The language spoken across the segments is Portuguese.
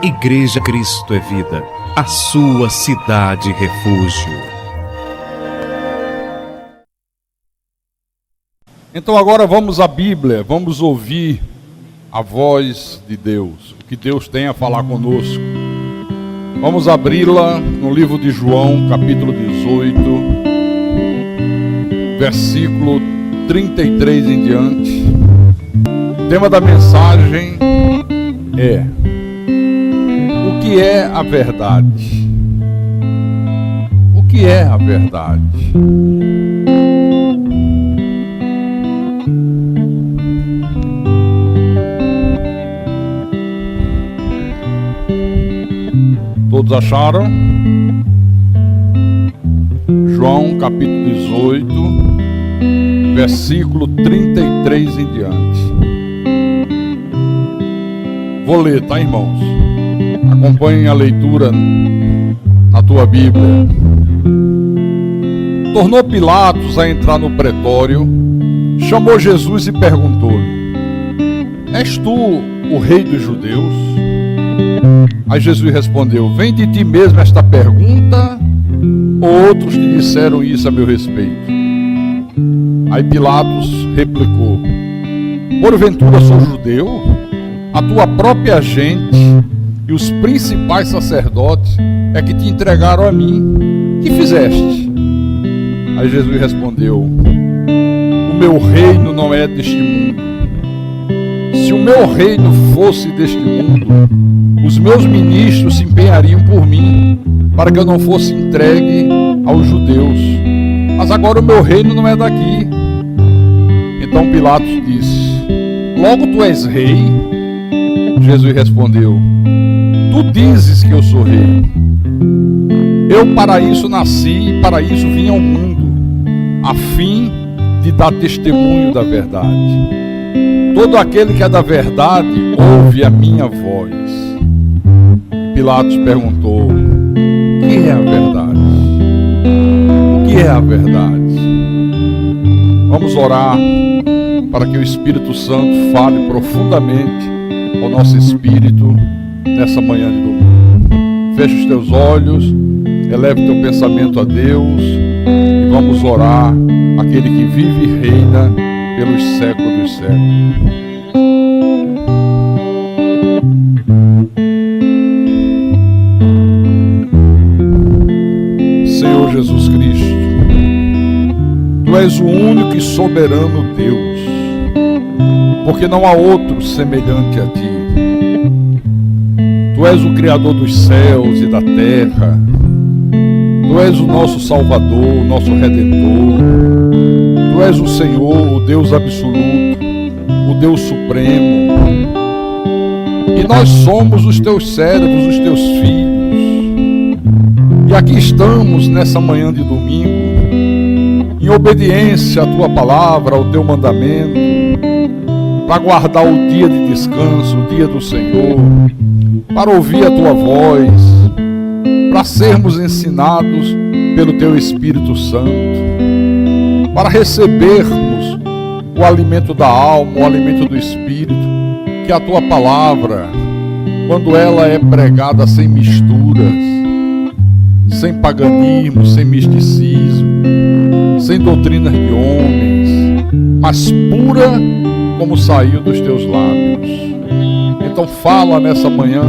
Igreja Cristo é Vida, a sua cidade refúgio. Então agora vamos à Bíblia, vamos ouvir a voz de Deus, o que Deus tem a falar conosco. Vamos abri-la no livro de João, capítulo 18, versículo 33 em diante. O tema da mensagem é: o que é a verdade? O que é a verdade? Todos acharam? João capítulo 18, versículo 33 em diante. Vou ler, tá, irmãos? Acompanhem a leitura na tua Bíblia. Tornou Pilatos a entrar no pretório, chamou Jesus e perguntou-lhe: És tu o rei dos judeus? Aí Jesus respondeu: vem de ti mesmo esta pergunta, ou outros te disseram isso a meu respeito? Aí Pilatos replicou: porventura sou judeu? A tua própria gente e os principais sacerdotes é que te entregaram a mim. Que fizeste? Aí Jesus respondeu: o meu reino não é deste mundo. Se o meu reino fosse deste mundo, os meus ministros se empenhariam por mim, para que eu não fosse entregue aos judeus. Mas agora o meu reino não é daqui. Então Pilatos disse: logo tu és rei? Jesus respondeu: tu dizes que eu sou rei. Eu para isso nasci e para isso vim ao mundo, a fim de dar testemunho da verdade. Todo aquele que é da verdade ouve a minha voz. Pilatos perguntou: o que é a verdade? O que é a verdade? Vamos orar para que o Espírito Santo fale profundamente ao nosso espírito nessa manhã de domingo. Feche os teus olhos, eleve teu pensamento a Deus e vamos orar aquele que vive e reina pelos séculos dos séculos. Senhor Jesus Cristo, Tu és o único e soberano Deus, porque não há outro semelhante a Ti. Tu és o Criador dos céus e da terra. Tu és o nosso Salvador, o nosso Redentor. Tu és o Senhor, o Deus absoluto, o Deus supremo. E nós somos os Teus servos, os Teus filhos. E aqui estamos nessa manhã de domingo, em obediência à Tua palavra, ao Teu mandamento, para guardar o dia de descanso, o dia do Senhor, para ouvir a Tua voz, para sermos ensinados pelo Teu Espírito Santo, para recebermos o alimento da alma, o alimento do Espírito, que é a Tua palavra, quando ela é pregada sem misturas, sem paganismo, sem misticismo, sem doutrinas de homens, mas pura como saiu dos Teus lábios. Então fala nessa manhã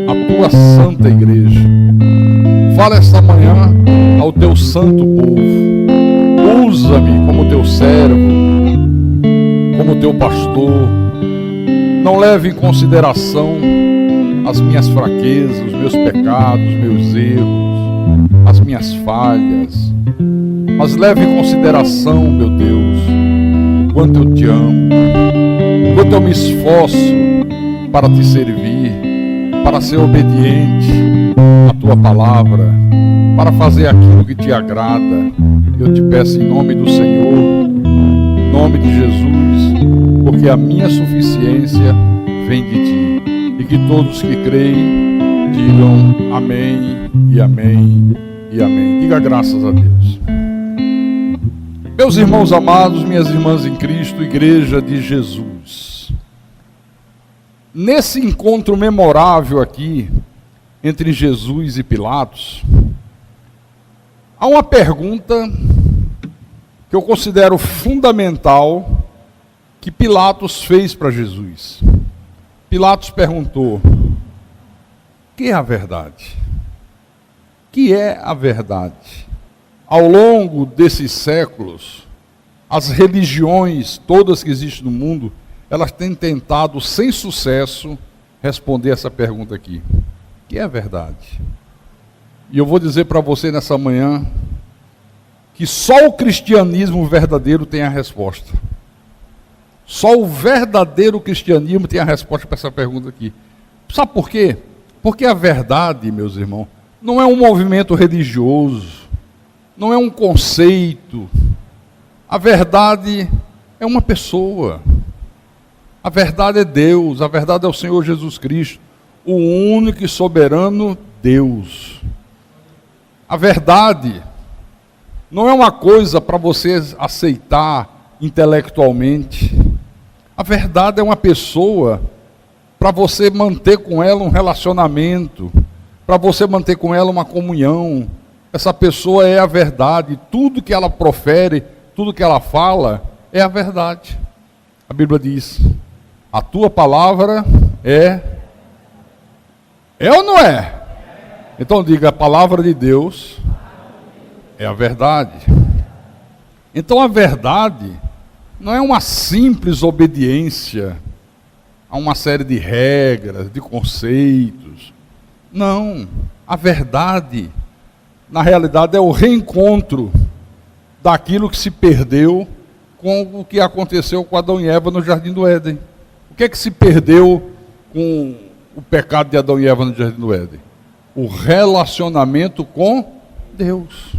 a Tua santa igreja. Fala esta manhã ao Teu santo povo. Usa-me como Teu servo, como Teu pastor. Não leve em consideração as minhas fraquezas, os meus pecados, os meus erros, as minhas falhas, mas leve em consideração, meu Deus, quanto eu Te amo, quanto eu me esforço para Te servir, para ser obediente à Tua palavra, para fazer aquilo que Te agrada. Eu Te peço em nome do Senhor, em nome de Jesus, porque a minha suficiência vem de Ti. E que todos que creem digam amém e amém e amém. Diga graças a Deus. Meus irmãos amados, minhas irmãs em Cristo, Igreja de Jesus, nesse encontro memorável aqui, entre Jesus e Pilatos, há uma pergunta que eu considero fundamental que Pilatos fez para Jesus. Pilatos perguntou: o que é a verdade? O que é a verdade? Ao longo desses séculos, as religiões, todas que existem no mundo, elas têm tentado, sem sucesso, responder essa pergunta aqui. O que é a verdade? E eu vou dizer para você nessa manhã que só o cristianismo verdadeiro tem a resposta. Só o verdadeiro cristianismo tem a resposta para essa pergunta aqui. Sabe por quê? Porque a verdade, meus irmãos, não é um movimento religioso, não é um conceito. A verdade é uma pessoa. A verdade é Deus, a verdade é o Senhor Jesus Cristo, o único e soberano Deus. A verdade não é uma coisa para você aceitar intelectualmente. A verdade é uma pessoa para você manter com ela um relacionamento, para você manter com ela uma comunhão. Essa pessoa é a verdade. Tudo que ela profere, tudo que ela fala, é a verdade. A Bíblia diz: a tua palavra é ou não é? Então diga: a palavra de Deus é a verdade. Então a verdade não é uma simples obediência a uma série de regras, de conceitos. Não, a verdade, na realidade, é o reencontro daquilo que se perdeu com o que aconteceu com Adão e Eva no Jardim do Éden. O que é que se perdeu com o pecado de Adão e Eva no Jardim do Éden? O relacionamento com Deus.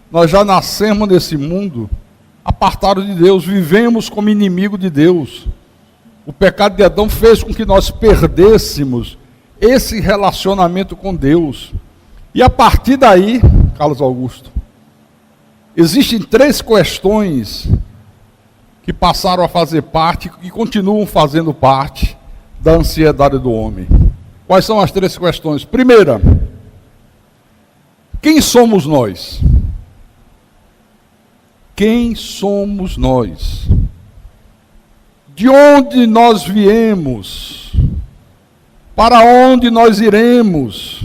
Nós já nascemos nesse mundo apartados de Deus, vivemos como inimigo de Deus. O pecado de Adão fez com que nós perdêssemos esse relacionamento com Deus. E a partir daí, Carlos Augusto, existem 3 questões que passaram a fazer parte e continuam fazendo parte da ansiedade do homem. Quais são as 3 questões? Primeira, quem somos nós? Quem somos nós? De onde nós viemos? Para onde nós iremos?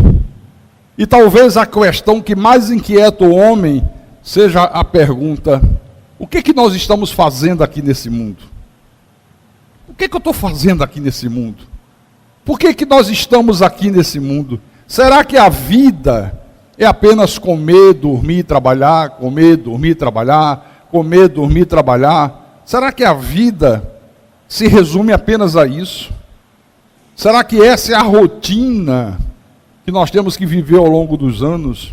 E talvez a questão que mais inquieta o homem seja a pergunta: o que é que nós estamos fazendo aqui nesse mundo? O que é que eu estou fazendo aqui nesse mundo? Por que é que nós estamos aqui nesse mundo? Será que a vida é apenas comer, dormir, trabalhar, comer, dormir, trabalhar, comer, dormir, trabalhar? Será que a vida se resume apenas a isso? Será que essa é a rotina que nós temos que viver ao longo dos anos?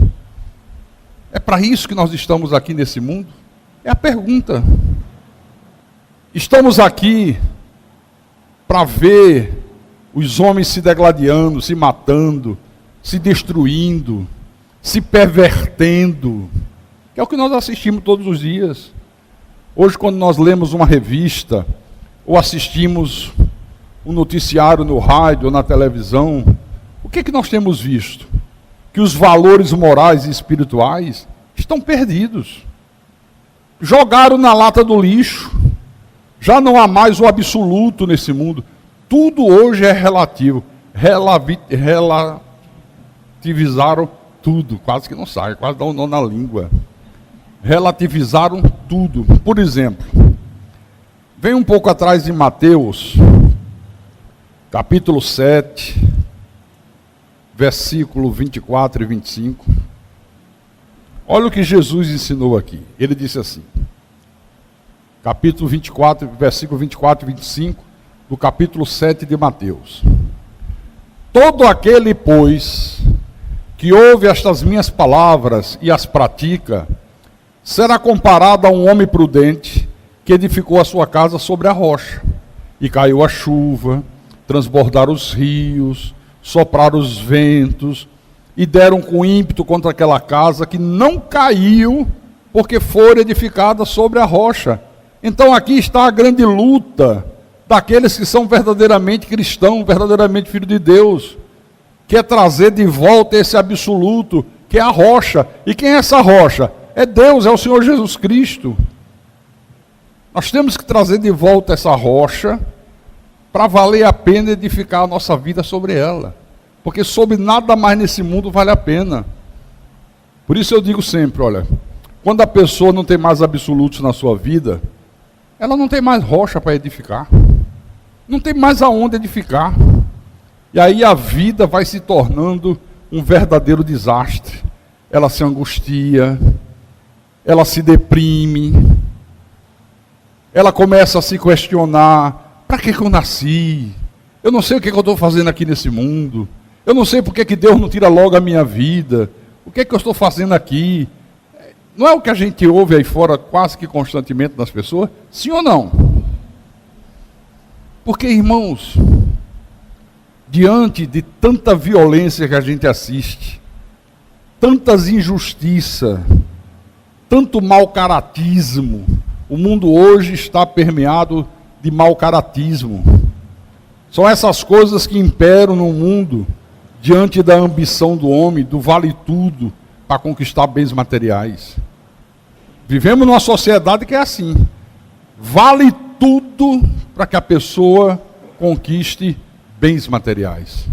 É para isso que nós estamos aqui nesse mundo? É a pergunta. Estamos aqui para ver os homens se degladiando, se matando, se destruindo, se pervertendo, que é o que nós assistimos todos os dias. Hoje, quando nós lemos uma revista, ou assistimos um noticiário no rádio ou na televisão, o que é que nós temos visto? Que os valores morais e espirituais estão perdidos. Jogaram na lata do lixo. Já não há mais o absoluto nesse mundo. Tudo hoje é relativo. Relativizaram tudo. Quase que não sai, quase dá um nó na língua. Relativizaram tudo. Por exemplo, vem um pouco atrás de Mateus, capítulo 7, versículo 24 e 25. Olha o que Jesus ensinou aqui. Ele disse assim, capítulo 24, versículo 24 e 25, do capítulo 7 de Mateus. Todo aquele, pois, que ouve estas minhas palavras e as pratica, será comparado a um homem prudente que edificou a sua casa sobre a rocha. E caiu a chuva, transbordaram os rios, sopraram os ventos, e deram com ímpeto contra aquela casa, que não caiu, porque fora edificada sobre a rocha. Então aqui está a grande luta daqueles que são verdadeiramente cristãos, verdadeiramente filhos de Deus, que é trazer de volta esse absoluto, que é a rocha. E quem é essa rocha? É Deus, é o Senhor Jesus Cristo. Nós temos que trazer de volta essa rocha para valer a pena edificar a nossa vida sobre ela. Porque sobre nada mais nesse mundo vale a pena. Por isso eu digo sempre, olha, quando a pessoa não tem mais absolutos na sua vida, ela não tem mais rocha para edificar. Não tem mais aonde edificar. E aí a vida vai se tornando um verdadeiro desastre. Ela se angustia, ela se deprime, ela começa a se questionar: para que eu nasci? Eu não sei o que eu estou fazendo aqui nesse mundo. Eu não sei por que Deus não tira logo a minha vida. O que eu estou fazendo aqui? Não é o que a gente ouve aí fora quase que constantemente das pessoas? Sim ou não? Porque, irmãos, diante de tanta violência que a gente assiste, tantas injustiças, tanto mau-caratismo, o mundo hoje está permeado de mau-caratismo. São essas coisas que imperam no mundo, diante da ambição do homem, do vale tudo, para conquistar bens materiais. Vivemos numa sociedade que é assim. Vale tudo para que a pessoa conquiste bens materiais.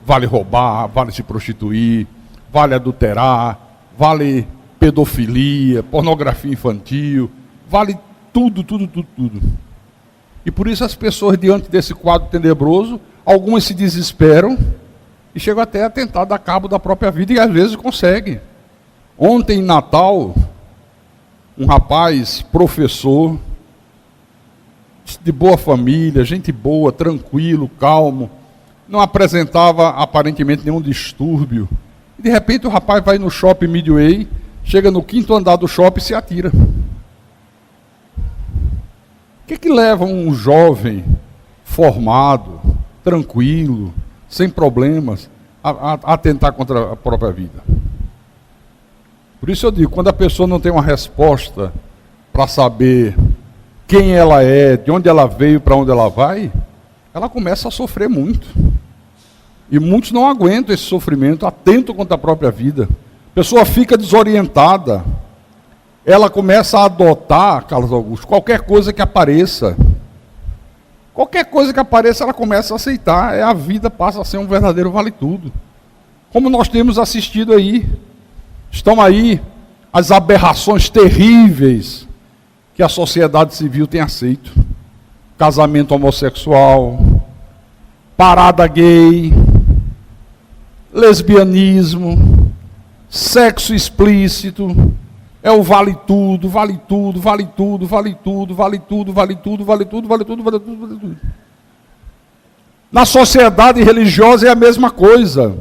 Vale roubar, vale se prostituir, vale adulterar, vale pedofilia, pornografia infantil, vale tudo, tudo, tudo, tudo. E por isso as pessoas, diante desse quadro tenebroso, algumas se desesperam e chegam até a tentar dar cabo da própria vida, e às vezes conseguem. Ontem, em Natal, um rapaz, professor, de boa família, gente boa, tranquilo, calmo, não apresentava aparentemente nenhum distúrbio. E de repente o rapaz vai no shopping Midway, chega no 5º andar do shopping e se atira. O que leva um jovem formado, tranquilo, sem problemas, a atentar contra a própria vida? Por isso eu digo, quando a pessoa não tem uma resposta para saber quem ela é, de onde ela veio, para onde ela vai, ela começa a sofrer muito. E muitos não aguentam esse sofrimento, atentam contra a própria vida. A pessoa fica desorientada. Ela começa a adotar, Carlos Augusto, qualquer coisa que apareça. Qualquer coisa que apareça, ela começa a aceitar. A vida passa a ser um verdadeiro vale-tudo. Como nós temos assistido aí. Estão aí as aberrações terríveis que a sociedade civil tem aceito. Casamento homossexual, parada gay, lesbianismo, sexo explícito. É o vale tudo, vale tudo, vale tudo, vale tudo, vale tudo, vale tudo, vale tudo, vale tudo, vale tudo, vale tudo. Na sociedade religiosa é a mesma coisa.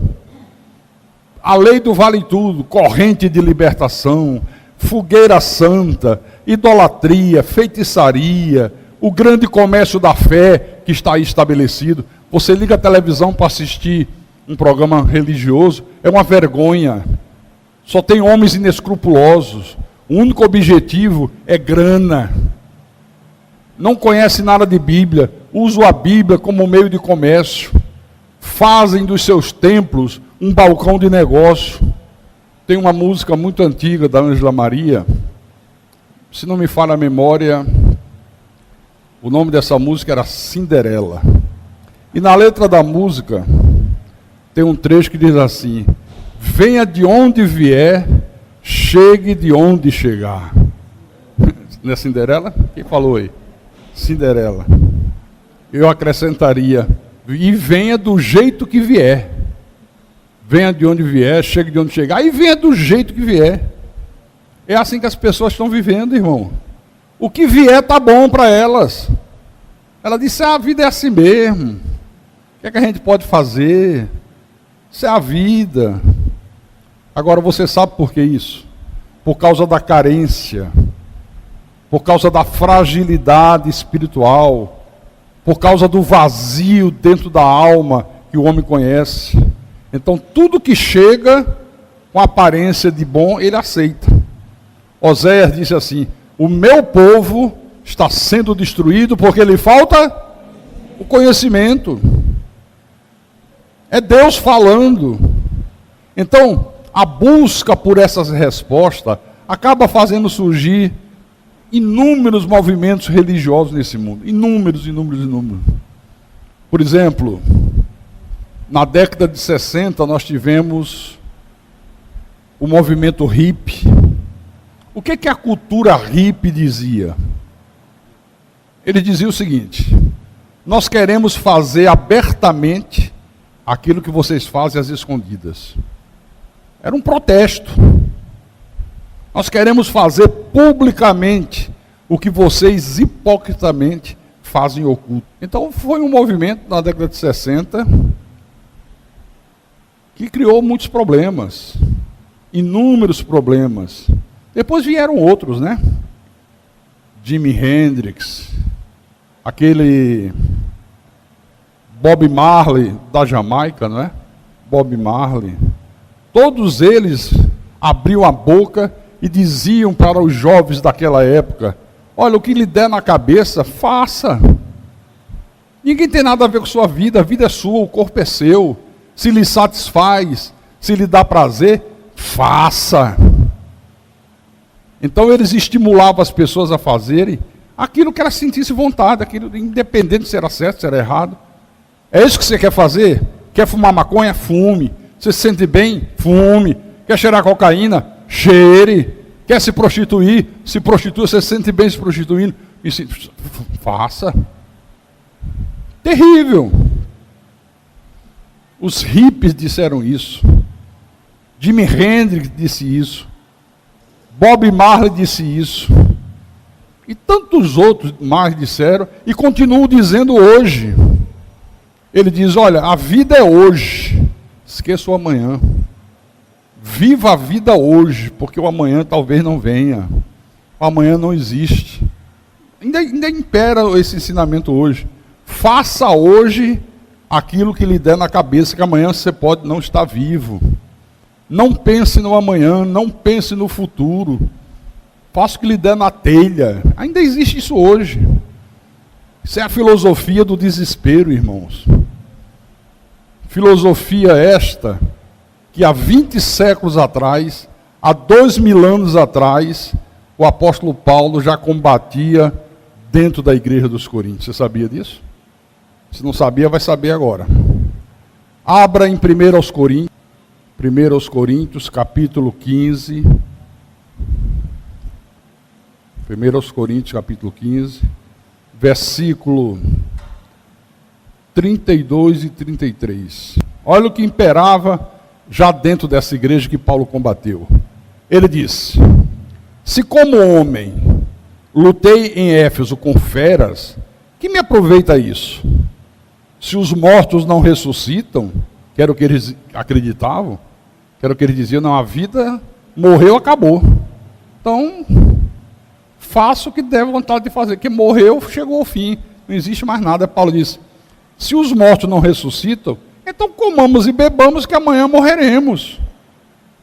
A lei do vale tudo, corrente de libertação, fogueira santa, idolatria, feitiçaria, o grande comércio da fé que está aí estabelecido. Você liga a televisão para assistir um programa religioso, é uma vergonha. Só tem homens inescrupulosos. O único objetivo é grana. Não conhece nada de Bíblia, usam a Bíblia como meio de comércio. Fazem dos seus templos um balcão de negócio. Tem uma música muito antiga da Ângela Maria, se não me falha a memória, o nome dessa música era Cinderela. E na letra da música tem um trecho que diz assim: venha de onde vier, chegue de onde chegar. Não é Cinderela? Quem falou aí? Cinderela. Eu acrescentaria: e venha do jeito que vier. Venha de onde vier, chegue de onde chegar, e venha do jeito que vier. É assim que as pessoas estão vivendo, irmão. O que vier está bom para elas. Ela disse: a vida é assim mesmo. O que é que a gente pode fazer? Isso é a vida. Agora, você sabe por que isso? Por causa da carência, por causa da fragilidade espiritual, por causa do vazio dentro da alma que o homem conhece. Então, tudo que chega com aparência de bom, ele aceita. Oséias disse assim: o meu povo está sendo destruído porque lhe falta o conhecimento. É Deus falando. Então, a busca por essas respostas acaba fazendo surgir inúmeros movimentos religiosos nesse mundo. Inúmeros. Por exemplo, na década de 60 nós tivemos o movimento hippie. O que a cultura hippie dizia? Ele dizia o seguinte: nós queremos fazer abertamente aquilo que vocês fazem às escondidas. Era um protesto. Nós queremos fazer publicamente o que vocês hipocritamente fazem oculto. Então foi um movimento na década de 60 que criou muitos problemas, inúmeros problemas. Depois vieram outros, né? Jimi Hendrix, aquele Bob Marley da Jamaica, não é? Bob Marley. Todos eles abriam a boca e diziam para os jovens daquela época: olha, o que lhe der na cabeça, faça. Ninguém tem nada a ver com sua vida, a vida é sua, o corpo é seu. Se lhe satisfaz, se lhe dá prazer, faça. Então eles estimulavam as pessoas a fazerem aquilo que elas sentissem vontade, aquilo independente se era certo, se era errado. É isso que você quer fazer? Quer fumar maconha? Fume. Você se sente bem? Fume. Quer cheirar cocaína? Cheire. Quer se prostituir? Se prostitua. Você se sente bem se prostituindo? Faça. Terrível. Os hippies disseram isso. Jimi Hendrix disse isso. Bob Marley disse isso. E tantos outros mais disseram e continuam dizendo hoje. Ele diz: olha, a vida é hoje. Esqueça o amanhã. Viva a vida hoje, porque o amanhã talvez não venha. O amanhã não existe. Ainda impera esse ensinamento hoje. Faça hoje aquilo que lhe der na cabeça, que amanhã você pode não estar vivo. Não pense no amanhã, não pense no futuro. Faça o que lhe der na telha. Ainda existe isso hoje. Isso é a filosofia do desespero, irmãos. Filosofia esta que há 20 séculos atrás, há 2000 anos atrás, o apóstolo Paulo já combatia dentro da igreja dos Coríntios. Você sabia disso? Se não sabia, vai saber agora. Abra em 1 Coríntios, capítulo 15. 1 Coríntios, capítulo 15, versículo 32 e 33. Olha o que imperava já dentro dessa igreja que Paulo combateu. Ele disse: se como homem lutei em Éfeso com feras, que me aproveita isso? Se os mortos não ressuscitam, que era o que eles acreditavam, que era o que eles diziam, não, a vida morreu, acabou. Então, faça o que der vontade de fazer, que morreu, chegou ao fim, não existe mais nada. Paulo disse: se os mortos não ressuscitam, então comamos e bebamos, que amanhã morreremos.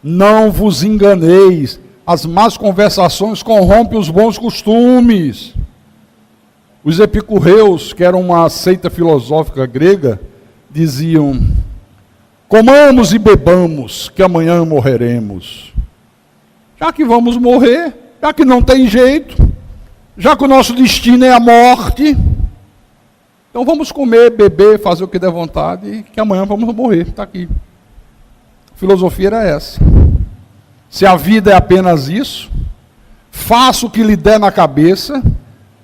Não vos enganeis, as más conversações corrompem os bons costumes. Os epicurreus, que eram uma seita filosófica grega, diziam: comamos e bebamos, que amanhã morreremos. Já que vamos morrer, já que não tem jeito, já que o nosso destino é a morte, então vamos comer, beber, fazer o que der vontade, que amanhã vamos morrer. Está aqui. A filosofia era essa. Se a vida é apenas isso, faça o que lhe der na cabeça.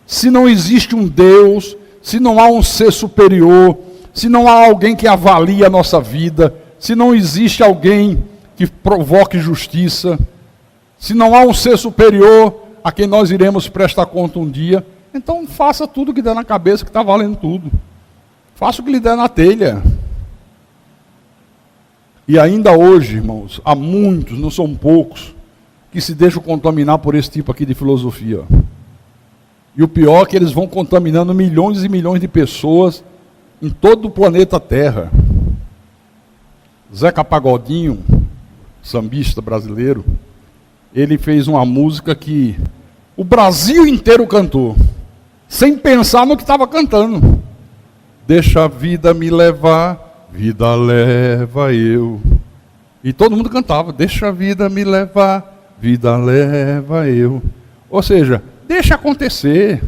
Se não existe um Deus, se não há um ser superior, se não há alguém que avalie a nossa vida, se não existe alguém que provoque justiça, se não há um ser superior a quem nós iremos prestar conta um dia, então faça tudo o que der na cabeça, que está valendo tudo. Faça o que lhe der na telha. E ainda hoje, irmãos, há muitos, não são poucos, que se deixam contaminar por esse tipo aqui de filosofia. E o pior é que eles vão contaminando milhões e milhões de pessoas em todo o planeta Terra. Zeca Pagodinho, sambista brasileiro, ele fez uma música que o Brasil inteiro cantou, sem pensar no que estava cantando. deixa a vida me levar, vida leva eu. E todo mundo cantava, deixa a vida me levar, vida leva eu. Ou seja, deixa acontecer,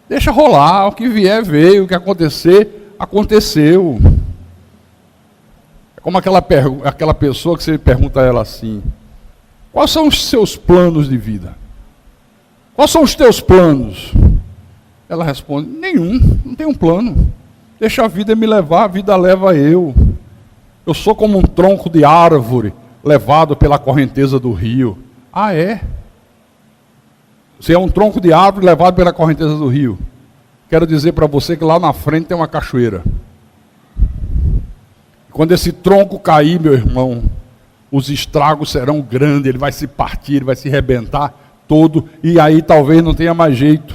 deixa rolar, o que vier veio, o que acontecer, aconteceu. É como aquela pessoa que você pergunta a ela assim, quais são os seus planos de vida? Quais são os teus planos? Ela responde, nenhum, não tenho um plano. Deixa a vida me levar, a vida leva eu. Eu sou como um tronco de árvore levado pela correnteza do rio. Ah, é? Você é um tronco de árvore levado pela correnteza do rio. Quero dizer para você que lá na frente tem uma cachoeira. Quando esse tronco cair, meu irmão, os estragos serão grandes, ele vai se partir, ele vai se rebentar todo, e aí talvez não tenha mais jeito.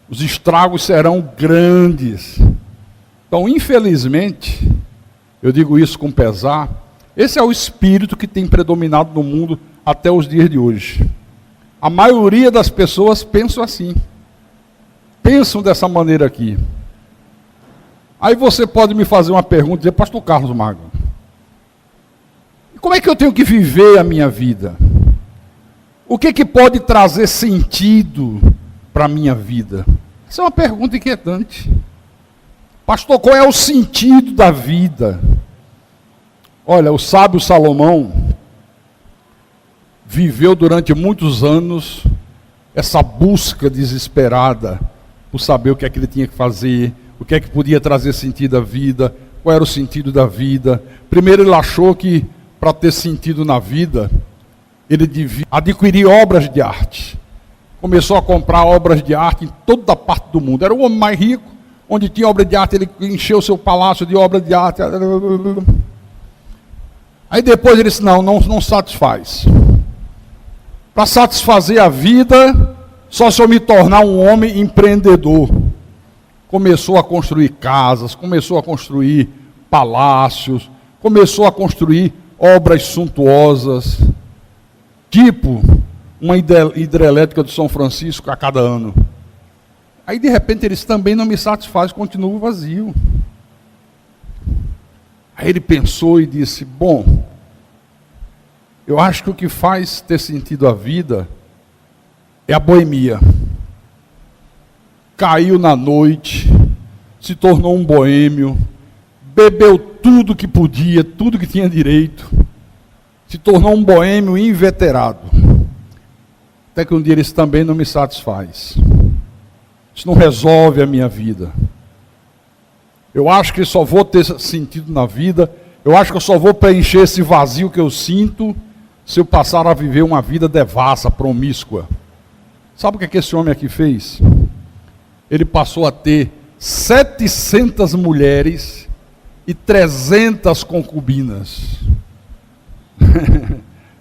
Os estragos serão grandes. Então, infelizmente, eu digo isso com pesar, esse é o espírito que tem predominado no mundo até os dias de hoje. A maioria das pessoas pensam assim. Pensam dessa maneira aqui. Aí você pode me fazer uma pergunta, dizer, pastor Carlos Magno, como é que eu tenho que viver a minha vida? O que pode trazer sentido para a minha vida? Essa é uma pergunta inquietante. Pastor, qual é o sentido da vida? Olha, o sábio Salomão viveu durante muitos anos essa busca desesperada por saber o que é que ele tinha que fazer, o que é que podia trazer sentido à vida, qual era o sentido da vida. Primeiro ele achou que para ter sentido na vida, ele devia adquirir obras de arte. Começou a comprar obras de arte em toda parte do mundo. Era o homem mais rico, onde tinha obra de arte, ele encheu seu palácio de obra de arte. Aí depois ele disse, não satisfaz. Para satisfazer a vida, só se eu me tornar um homem empreendedor. Começou a construir casas, começou a construir palácios, começou a construir obras suntuosas, tipo uma hidrelétrica de São Francisco a cada ano. Aí de repente eles também não me satisfaz, continuo vazio. Aí ele pensou e disse, bom, eu acho que o que faz ter sentido a vida é a boemia. Caiu na noite, se tornou um boêmio, bebeu tudo que podia, tudo que tinha direito, se tornou um boêmio inveterado. Até que um dia ele disse, também não me satisfaz. Isso não resolve a minha vida. Eu acho que só vou ter sentido na vida, eu acho que eu só vou preencher esse vazio que eu sinto se eu passar a viver uma vida devassa, promíscua. Sabe o que esse homem aqui fez? Ele passou a ter 700 mulheres e 300 concubinas.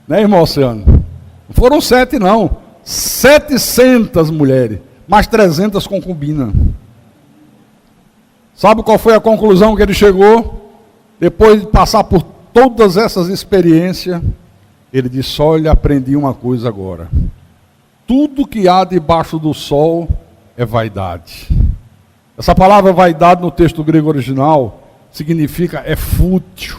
Né, irmão Oceano? Não foram 7 não, 700 mulheres, mais 300 concubinas. Sabe qual foi a conclusão que ele chegou? Depois de passar por todas essas experiências, ele disse, olha, aprendi uma coisa agora. Tudo que há debaixo do sol é vaidade. Essa palavra vaidade no texto grego original significa é fútil.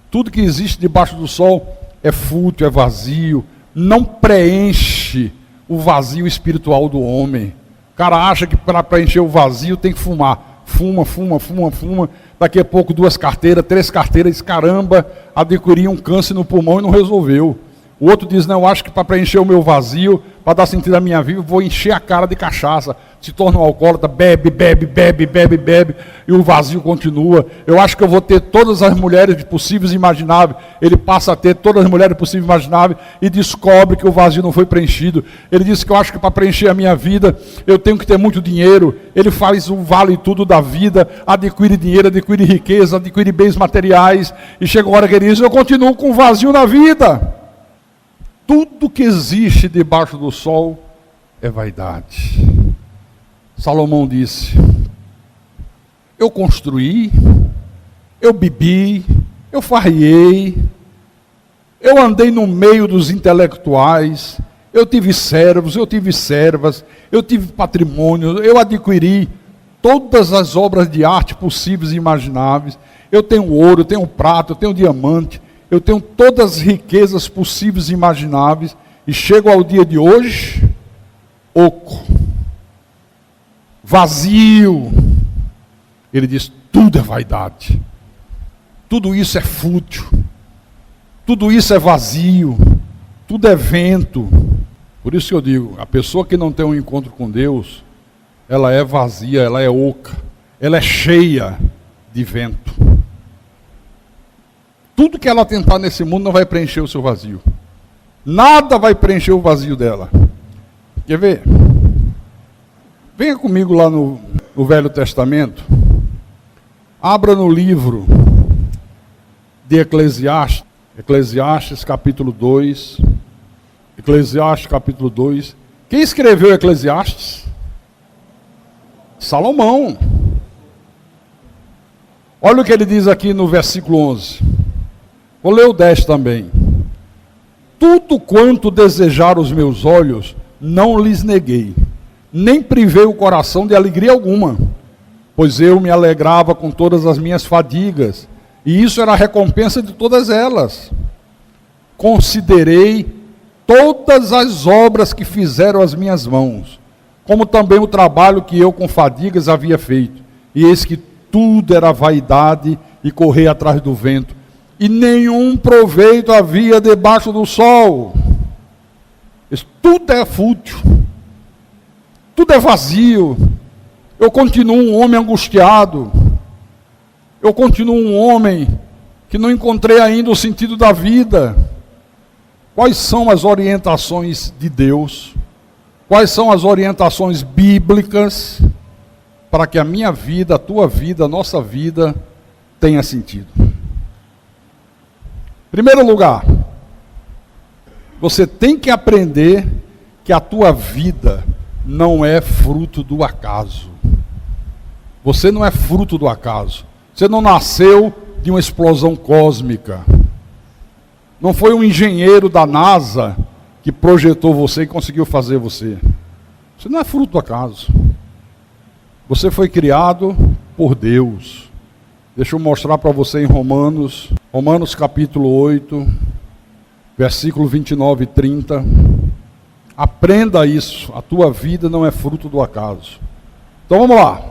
Tudo que existe debaixo do sol é fútil, é vazio, não preenche o vazio espiritual do homem. O cara acha que para preencher o vazio tem que fumar. Fuma. Daqui a pouco 2 carteiras, 3 carteiras, caramba, adquiri um câncer no pulmão e não resolveu. O outro diz, não, eu acho que para preencher o meu vazio, para dar sentido à minha vida, vou encher a cara de cachaça. Se torna um alcoólatra, bebe, e o vazio continua. Eu acho que eu vou ter todas as mulheres possíveis e imagináveis. Ele passa a ter todas as mulheres possíveis e imagináveis e descobre que o vazio não foi preenchido. Ele diz que eu acho que para preencher a minha vida, eu tenho que ter muito dinheiro. Ele faz o vale tudo da vida, adquire dinheiro, adquire riqueza, adquire bens materiais. E chega a hora que ele diz, eu continuo com vazio na vida. Tudo que existe debaixo do sol é vaidade. Salomão disse, eu construí, eu bebi, eu farriei, eu andei no meio dos intelectuais, eu tive servos, eu tive servas, eu tive patrimônio, eu adquiri todas as obras de arte possíveis e imagináveis. Eu tenho ouro, eu tenho prata, eu tenho diamante, eu tenho todas as riquezas possíveis e imagináveis, e chego ao dia de hoje, oco, vazio. Ele diz, tudo é vaidade, tudo isso é fútil, tudo isso é vazio, tudo é vento. Por isso que eu digo, a pessoa que não tem um encontro com Deus, ela é vazia, ela é oca, ela é cheia de vento. Tudo que ela tentar nesse mundo não vai preencher o seu vazio. Nada vai preencher o vazio dela. Quer ver? Venha comigo lá no Velho Testamento. Abra no livro de Eclesiastes. Eclesiastes capítulo 2. Eclesiastes capítulo 2. Quem escreveu Eclesiastes? Salomão. Olha o que ele diz aqui no versículo 11. Vou ler o 10 também. Tudo quanto desejaram os meus olhos, não lhes neguei, nem privei o coração de alegria alguma, pois eu me alegrava com todas as minhas fadigas, e isso era a recompensa de todas elas. Considerei todas as obras que fizeram as minhas mãos, como também o trabalho que eu com fadigas havia feito, e eis que tudo era vaidade e correr atrás do vento, e nenhum proveito havia debaixo do sol. Tudo é fútil, tudo é vazio. Eu continuo um homem angustiado, eu continuo um homem que não encontrei ainda o sentido da vida. Quais são as orientações de Deus? Quais são as orientações bíblicas para que a minha vida, a tua vida, a nossa vida tenha sentido? Em primeiro lugar, você tem que aprender que a tua vida não é fruto do acaso. Você não é fruto do acaso. Você não nasceu de uma explosão cósmica. Não foi um engenheiro da NASA que projetou você e conseguiu fazer você. Você não é fruto do acaso. Você foi criado por Deus. Deixa eu mostrar para você em Romanos capítulo 8, versículo 29 e 30. Aprenda isso, a tua vida não é fruto do acaso. Então vamos lá.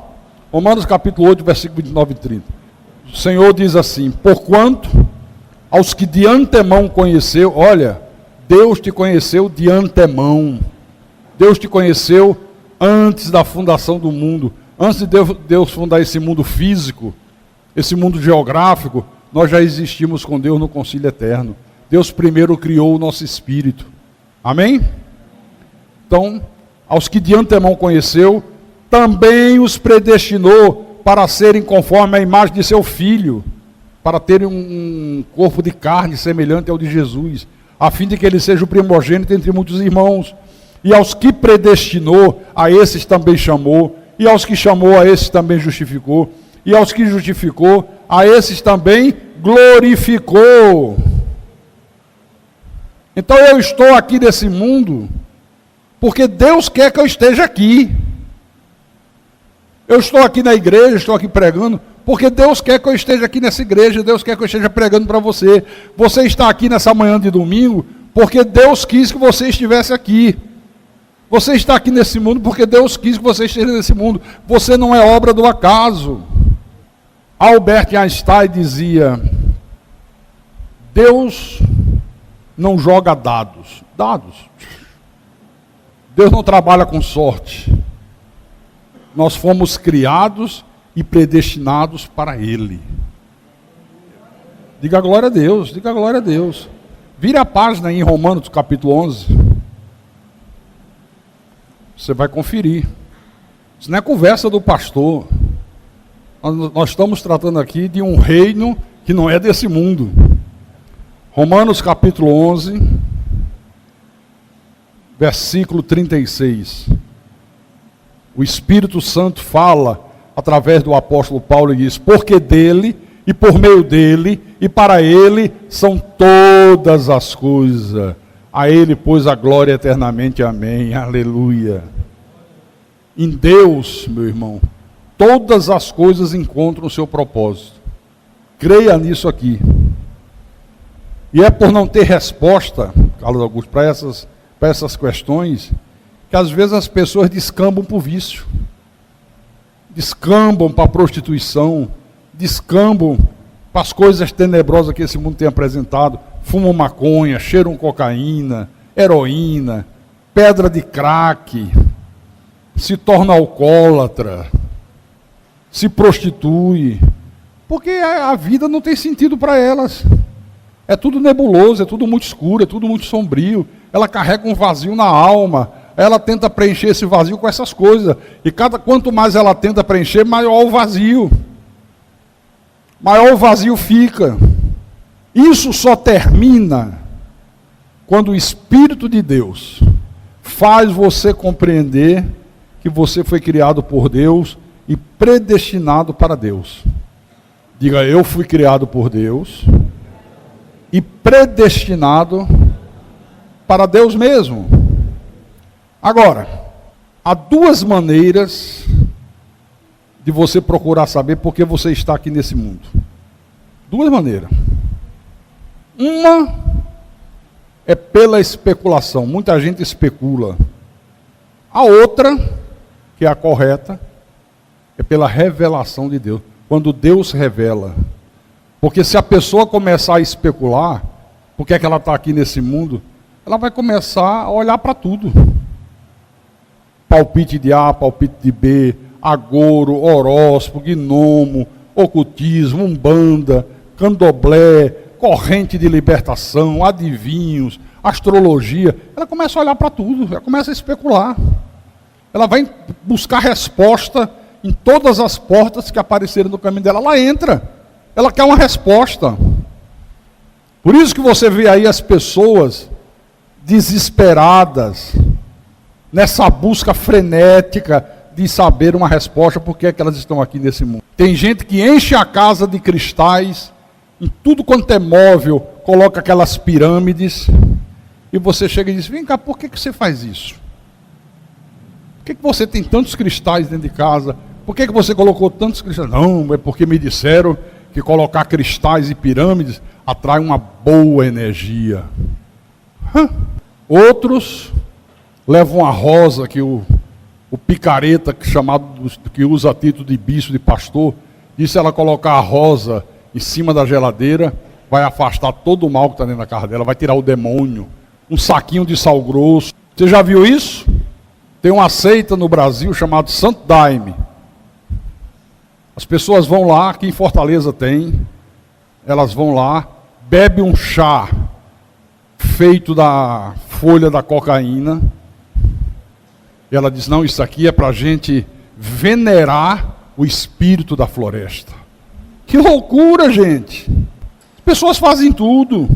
Romanos capítulo 8, versículo 29 e 30. O Senhor diz assim: porquanto aos que de antemão conheceu, olha, Deus te conheceu de antemão. Deus te conheceu antes da fundação do mundo. Antes de Deus fundar esse mundo físico, esse mundo geográfico, nós já existimos com Deus no concílio eterno. Deus primeiro criou o nosso espírito. Amém? Então, aos que de antemão conheceu, também os predestinou para serem conforme a imagem de seu Filho, para terem um corpo de carne semelhante ao de Jesus, a fim de que ele seja o primogênito entre muitos irmãos. E aos que predestinou, a esses também chamou, e aos que chamou, a esses também justificou, e aos que justificou, a esses também glorificou. Então eu estou aqui nesse mundo porque Deus quer que eu esteja aqui. Eu estou aqui na igreja, estou aqui pregando, porque Deus quer que eu esteja aqui nessa igreja, Deus quer que eu esteja pregando para você. Você está aqui nessa manhã de domingo, porque Deus quis que você estivesse aqui. Você está aqui nesse mundo porque Deus quis que você esteja nesse mundo. Você não é obra do acaso. Albert Einstein dizia: Deus não joga dados. Deus não trabalha com sorte. Nós fomos criados e predestinados para Ele. Diga glória a Deus, diga glória a Deus. Vire a página aí em Romanos capítulo 11. Você vai conferir. Isso não é conversa do pastor. Nós estamos tratando aqui de um reino que não é desse mundo. Romanos capítulo 11, versículo 36. O Espírito Santo fala através do apóstolo Paulo e diz: porque dele, e por meio dele, e para ele são todas as coisas. A ele, pois, a glória eternamente. Amém. Aleluia. Em Deus, meu irmão, todas as coisas encontram o seu propósito. Creia nisso aqui. E é por não ter resposta, Carlos Augusto, para essas questões, que às vezes as pessoas descambam para o vício, descambam para a prostituição, descambam para as coisas tenebrosas que esse mundo tem apresentado, fumam maconha, cheiram cocaína, heroína, pedra de crack, se torna alcoólatra, se prostitui, porque a vida não tem sentido para elas. É tudo nebuloso, é tudo muito escuro, é tudo muito sombrio. Ela carrega um vazio na alma, ela tenta preencher esse vazio com essas coisas. E quanto mais ela tenta preencher, maior o vazio. Maior o vazio fica. Isso só termina quando o Espírito de Deus faz você compreender que você foi criado por Deus e predestinado para Deus. Diga, eu fui criado por Deus e predestinado para Deus mesmo. Agora, há duas maneiras de você procurar saber por que você está aqui nesse mundo. Duas maneiras. Uma é pela especulação. Muita gente especula. A outra, que é a correta, é pela revelação de Deus. Quando Deus revela. Porque se a pessoa começar a especular, por que é que ela está aqui nesse mundo, ela vai começar a olhar para tudo. Palpite de A, palpite de B, agouro, horóscopo, gnomo, ocultismo, umbanda, candomblé, corrente de libertação, adivinhos, astrologia. Ela começa a olhar para tudo, ela começa a especular. Ela vai buscar resposta em todas as portas que apareceram no caminho dela. Ela entra. Ela quer uma resposta. Por isso que você vê aí as pessoas desesperadas, nessa busca frenética de saber uma resposta, por que é que elas estão aqui nesse mundo. Tem gente que enche a casa de cristais, em tudo quanto é móvel, coloca aquelas pirâmides, e você chega e diz, vem cá, por que você faz isso? Por que você tem tantos cristais dentro de casa? Por que você colocou tantos cristais? Não, é porque me disseram que colocar cristais e pirâmides atrai uma boa energia. Outros levam a rosa, que o picareta, que usa título de bispo, de pastor, disse ela colocar a rosa em cima da geladeira, vai afastar todo o mal que está dentro da casa dela, vai tirar o demônio. Um saquinho de sal grosso. Você já viu isso? Tem uma seita no Brasil chamada Santo Daime. As pessoas vão lá, aqui em Fortaleza tem, elas vão lá, bebem um chá feito da folha da cocaína, e ela diz, não, isso aqui é para a gente venerar o espírito da floresta. Que loucura, gente! As pessoas fazem tudo.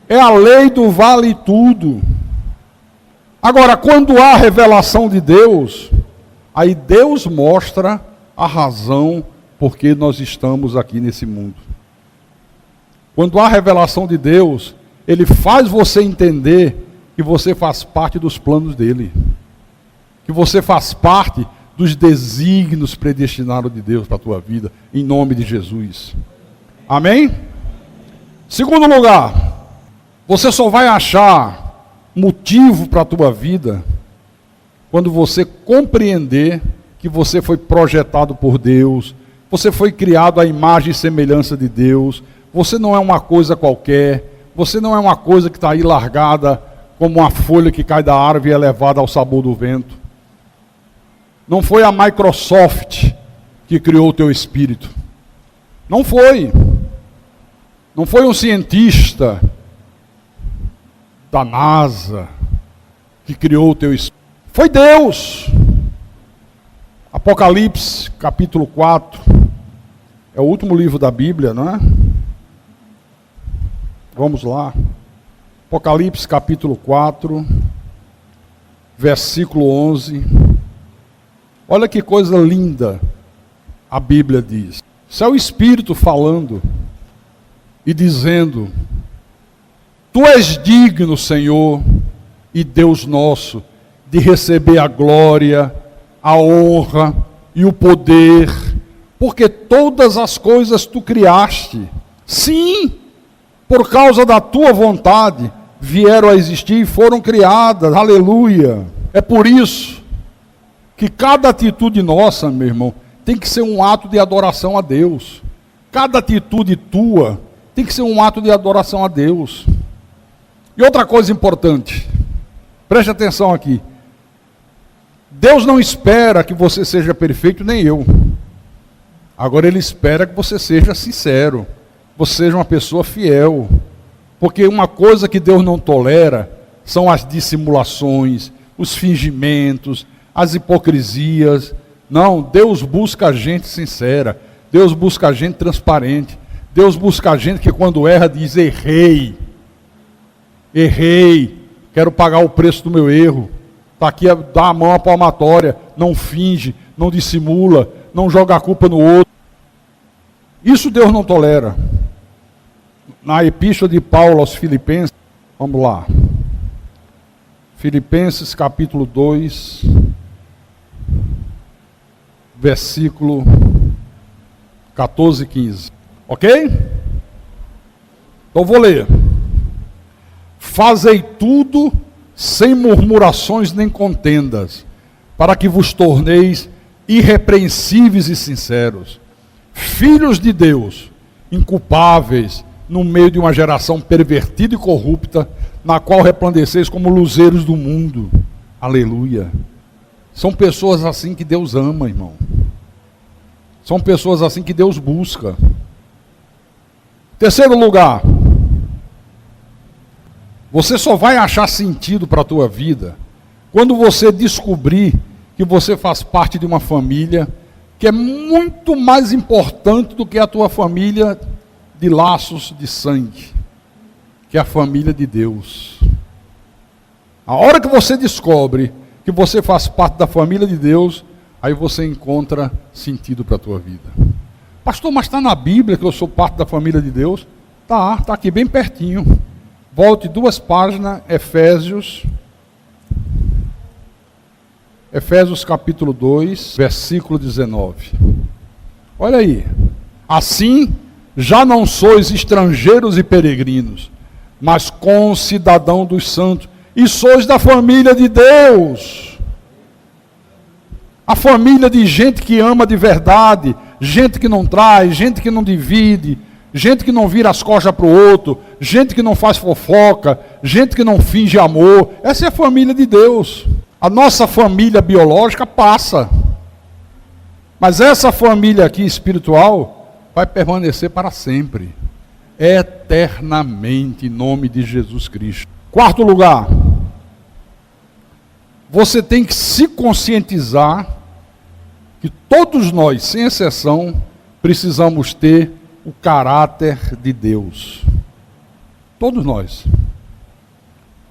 É a lei do vale tudo. Agora, quando há revelação de Deus, aí Deus mostra a razão por que nós estamos aqui nesse mundo. Quando há revelação de Deus, Ele faz você entender que você faz parte dos planos dEle. Que você faz parte dos desígnios predestinados de Deus para a tua vida, em nome de Jesus. Amém? Segundo lugar, você só vai achar motivo para a tua vida quando você compreender que você foi projetado por Deus, você foi criado à imagem e semelhança de Deus, você não é uma coisa qualquer, você não é uma coisa que está aí largada como uma folha que cai da árvore e é levada ao sabor do vento. Não foi a Microsoft que criou o teu espírito. Não foi. Não foi um cientista da NASA que criou o teu espírito. Foi Deus. Apocalipse, capítulo 4. É o último livro da Bíblia, não é? Vamos lá. Apocalipse, capítulo 4, versículo 11. Olha que coisa linda a Bíblia diz. Isso é o Espírito falando e dizendo: Tu és digno, Senhor e Deus nosso, de receber a glória, a honra e o poder, porque todas as coisas tu criaste. Sim, por causa da tua vontade, vieram a existir e foram criadas. Aleluia! É por isso que cada atitude nossa, meu irmão, tem que ser um ato de adoração a Deus. Cada atitude tua tem que ser um ato de adoração a Deus. E outra coisa importante, preste atenção aqui. Deus não espera que você seja perfeito, nem eu. Agora Ele espera que você seja sincero, você seja uma pessoa fiel. Porque uma coisa que Deus não tolera são as dissimulações, os fingimentos, as hipocrisias. Não, Deus busca a gente sincera, Deus busca a gente transparente, Deus busca a gente que quando erra diz: errei, quero pagar o preço do meu erro. Está aqui, dá a mão à palmatória, não finge, não dissimula, não joga a culpa no outro. Isso Deus não tolera. Na epístola de Paulo aos Filipenses, vamos lá. Filipenses capítulo 2, versículo 14 e 15. Ok? Então vou ler. Fazei tudo sem murmurações nem contendas, para que vos torneis irrepreensíveis e sinceros, filhos de Deus, inculpáveis, no meio de uma geração pervertida e corrupta, na qual resplandeceis como luzeiros do mundo. Aleluia. São pessoas assim que Deus ama, irmão. São pessoas assim que Deus busca. Terceiro lugar, você só vai achar sentido para a tua vida quando você descobrir que você faz parte de uma família que é muito mais importante do que a tua família de laços de sangue, que é a família de Deus. A hora que você descobre que você faz parte da família de Deus, aí você encontra sentido para a tua vida. Pastor, mas está na Bíblia que eu sou parte da família de Deus? Está aqui bem pertinho. Volte 2 páginas, Efésios capítulo 2, versículo 19. Olha aí. Assim, já não sois estrangeiros e peregrinos, mas concidadão dos santos, e sois da família de Deus. A família de gente que ama de verdade, gente que não traz, gente que não divide, gente que não vira as costas para o outro, gente que não faz fofoca, gente que não finge amor. Essa é a família de Deus. A nossa família biológica passa, mas essa família aqui espiritual vai permanecer para sempre, eternamente, em nome de Jesus Cristo. Quarto lugar, você tem que se conscientizar que todos nós, sem exceção, precisamos ter o caráter de Deus. Todos nós.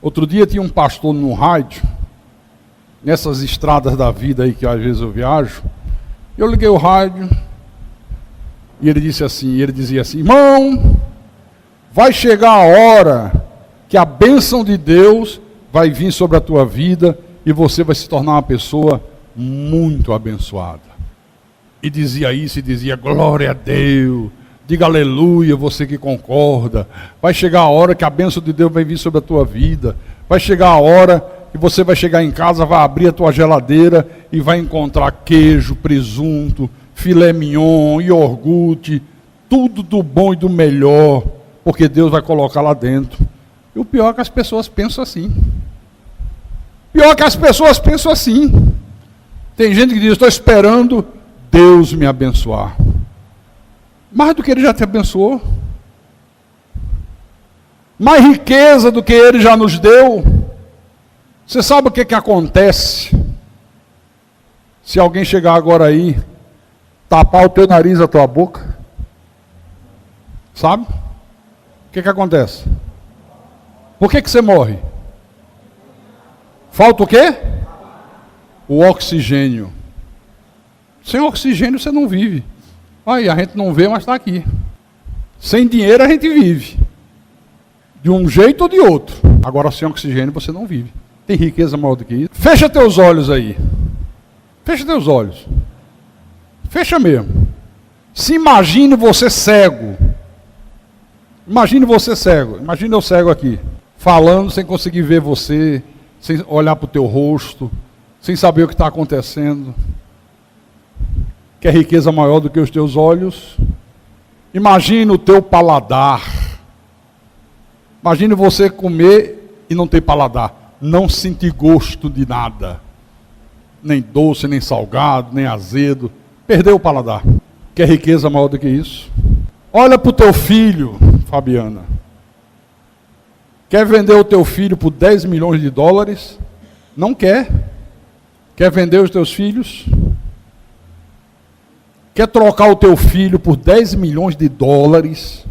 Outro dia tinha um pastor no rádio, nessas estradas da vida aí que às vezes eu viajo, eu liguei o rádio e ele dizia assim: irmão, vai chegar a hora que a bênção de Deus vai vir sobre a tua vida e você vai se tornar uma pessoa muito abençoada. E dizia isso, e dizia: glória a Deus, diga aleluia, você que concorda. Vai chegar a hora que a bênção de Deus vai vir sobre a tua vida. Vai chegar a hora que você vai chegar em casa, vai abrir a tua geladeira e vai encontrar queijo, presunto, filé mignon, iogurte, tudo do bom e do melhor, porque Deus vai colocar lá dentro. E o pior é que as pessoas pensam assim. Tem gente que diz: estou esperando Deus me abençoar. Mais do que Ele já te abençoou. Mais riqueza do que Ele já nos deu. Você sabe o que acontece? Se alguém chegar agora aí, tapar o teu nariz, a tua boca. Sabe? O que acontece? Por que você morre? Falta o quê? O oxigênio. Sem oxigênio você não vive. Aí, a gente não vê, mas está aqui. Sem dinheiro a gente vive. De um jeito ou de outro. Agora, sem oxigênio você não vive. Tem riqueza maior do que isso? Fecha teus olhos aí. Fecha teus olhos. Fecha mesmo. Se imagine você cego. Imagine você cego. Imagine eu cego aqui, falando sem conseguir ver você, sem olhar para o teu rosto, sem saber o que está acontecendo. Quer riqueza maior do que os teus olhos? Imagine o teu paladar. Imagine você comer e não ter paladar. Não sentir gosto de nada. Nem doce, nem salgado, nem azedo. Perdeu o paladar. Quer riqueza maior do que isso? Olha para o teu filho, Fabiana. Quer vender o teu filho por 10 milhões de dólares? Não quer. Quer vender os teus filhos? Quer trocar o teu filho por 10 milhões de dólares?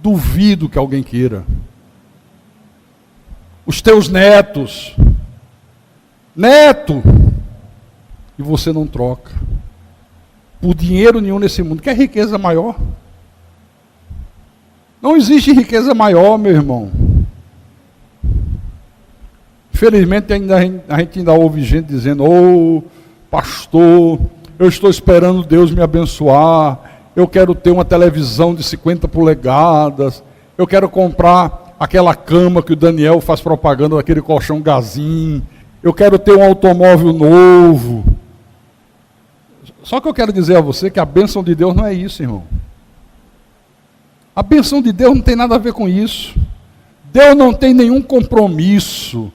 Duvido que alguém queira. Os teus netos. Neto! E você não troca. Por dinheiro nenhum nesse mundo. Quer riqueza maior? Não existe riqueza maior, meu irmão. Infelizmente a gente ainda ouve gente dizendo: ô pastor, eu estou esperando Deus me abençoar, eu quero ter uma televisão de 50 polegadas, eu quero comprar aquela cama que o Daniel faz propaganda daquele colchão Gazin, eu quero ter um automóvel novo. Só que eu quero dizer a você que a bênção de Deus não é isso, irmão. A bênção de Deus não tem nada a ver com isso. Deus não tem nenhum compromisso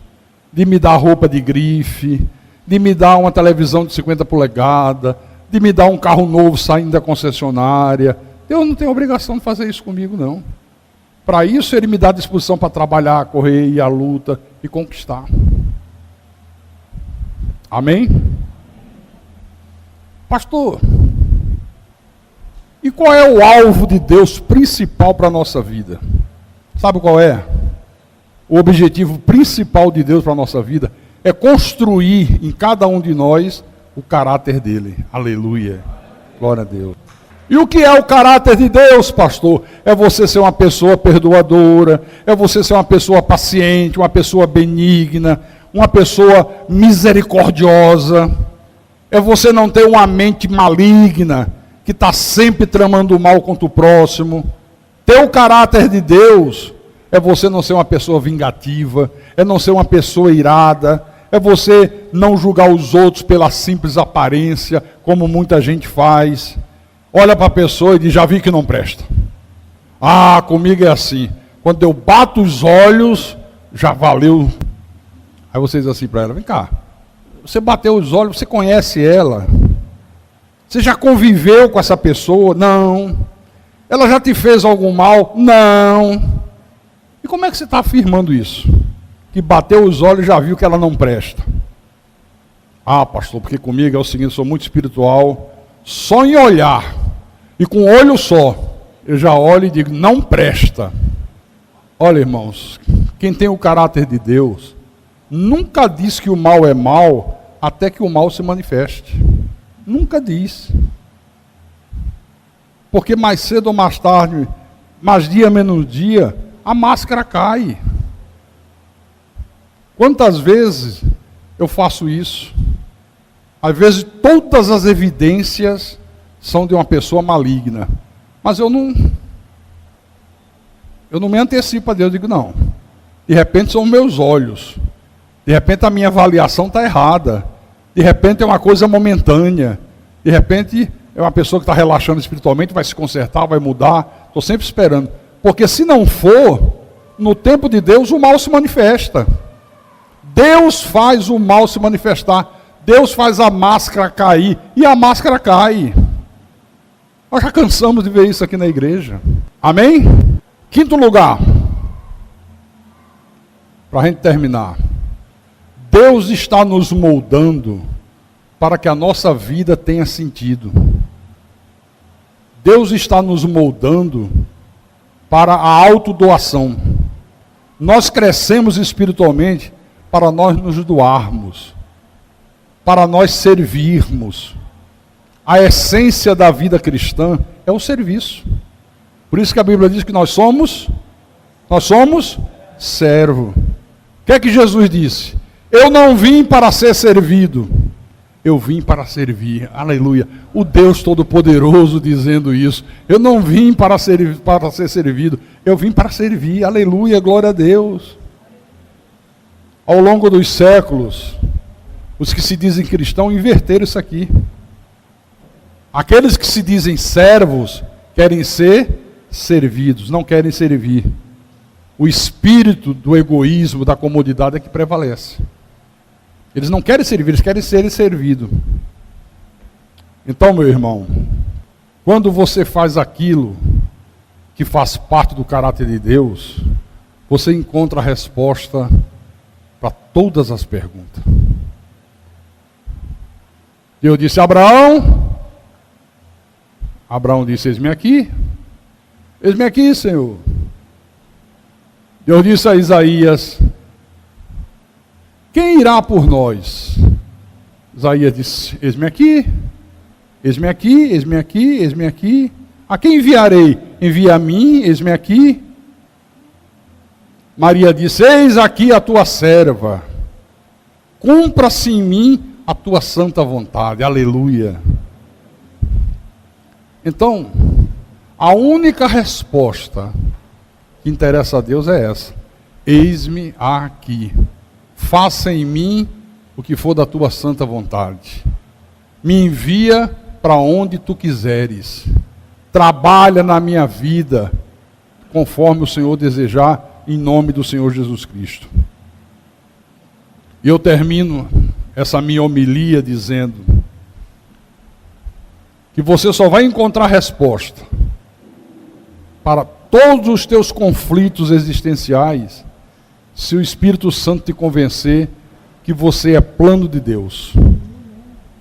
de me dar roupa de grife, de me dar uma televisão de 50 polegadas, de me dar um carro novo saindo da concessionária. Deus não tem obrigação de fazer isso comigo, não. Para isso, Ele me dá disposição para trabalhar, correr, ir à luta e conquistar. Amém? Pastor, e qual é o alvo de Deus principal para a nossa vida? Sabe qual é? O objetivo principal de Deus para a nossa vida é construir em cada um de nós o caráter dele. Aleluia. Glória a Deus. E o que é o caráter de Deus, pastor? É você ser uma pessoa perdoadora, é você ser uma pessoa paciente, uma pessoa benigna, uma pessoa misericordiosa. É você não ter uma mente maligna, que está sempre tramando o mal contra o próximo. Ter o caráter de Deus é você não ser uma pessoa vingativa, é não ser uma pessoa irada, é você não julgar os outros pela simples aparência, como muita gente faz. Olha para a pessoa e diz: já vi que não presta. Ah, comigo é assim. Quando eu bato os olhos, já valeu. Aí você diz assim para ela: vem cá, você bateu os olhos, você conhece ela? Você já conviveu com essa pessoa? Não. Ela já te fez algum mal? Não. E como é que você está afirmando isso? Que bateu os olhos e já viu que ela não presta. Ah, pastor, porque comigo é o seguinte, eu sou muito espiritual, só em olhar, e com um olho só, eu já olho e digo: não presta. Olha, irmãos, quem tem o caráter de Deus, nunca diz que o mal é mal, até que o mal se manifeste. Nunca diz. Porque mais cedo ou mais tarde, mais dia menos dia, a máscara cai. Quantas vezes eu faço isso? Às vezes todas as evidências são de uma pessoa maligna. Mas eu não me antecipo a Deus, eu digo: não. De repente são meus olhos. De repente a minha avaliação está errada. De repente é uma coisa momentânea. De repente é uma pessoa que está relaxando espiritualmente, vai se consertar, vai mudar. Estou sempre esperando. Porque se não for, no tempo de Deus o mal se manifesta. Deus faz o mal se manifestar. Deus faz a máscara cair. E a máscara cai. Nós já cansamos de ver isso aqui na igreja. Amém? Quinto lugar. Para a gente terminar. Deus está nos moldando para que a nossa vida tenha sentido. Deus está nos moldando para a autodoação. Nós crescemos espiritualmente para nós nos doarmos, para nós servirmos. A essência da vida cristã é o serviço. Por isso que a Bíblia diz que nós somos servo. O que é que Jesus disse? Eu não vim para ser servido, eu vim para servir. Aleluia. O Deus Todo-Poderoso dizendo isso. Eu não vim para ser servido, eu vim para servir. Aleluia, glória a Deus. Ao longo dos séculos, os que se dizem cristãos inverteram isso aqui. Aqueles que se dizem servos querem ser servidos, não querem servir. O espírito do egoísmo, da comodidade é que prevalece. Eles não querem servir, eles querem ser servidos. Então, meu irmão, quando você faz aquilo que faz parte do caráter de Deus, você encontra a resposta para todas as perguntas. Deus disse a Abraão, Abraão disse, eis-me aqui, Senhor. Deus disse a Isaías, quem irá por nós? Isaías disse, eis-me aqui, eis-me aqui, eis-me aqui, eis-me aqui. A quem enviarei? Envia a mim, eis-me aqui. Maria disse, eis aqui a tua serva, cumpra-se em mim a tua santa vontade. Aleluia. Então, a única resposta que interessa a Deus é essa: eis-me aqui, faça em mim o que for da tua santa vontade, me envia para onde tu quiseres, trabalha na minha vida conforme o Senhor desejar, em nome do Senhor Jesus Cristo. E eu termino essa minha homilia dizendo que você só vai encontrar resposta para todos os teus conflitos existenciais se o Espírito Santo te convencer que você é plano de Deus.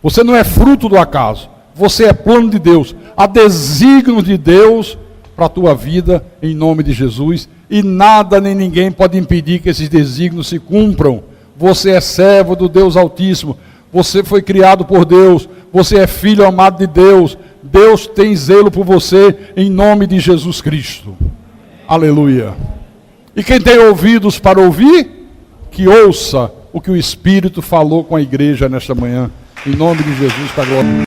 Você não é fruto do acaso, você é plano de Deus. Há desígnio de Deus para a tua vida, em nome de Jesus, e nada nem ninguém pode impedir que esses desígnios se cumpram. Você é servo do Deus Altíssimo, você foi criado por Deus, você é filho amado de Deus, Deus tem zelo por você, em nome de Jesus Cristo. Aleluia. E quem tem ouvidos para ouvir, que ouça o que o Espírito falou com a igreja nesta manhã, em nome de Jesus, para a glória.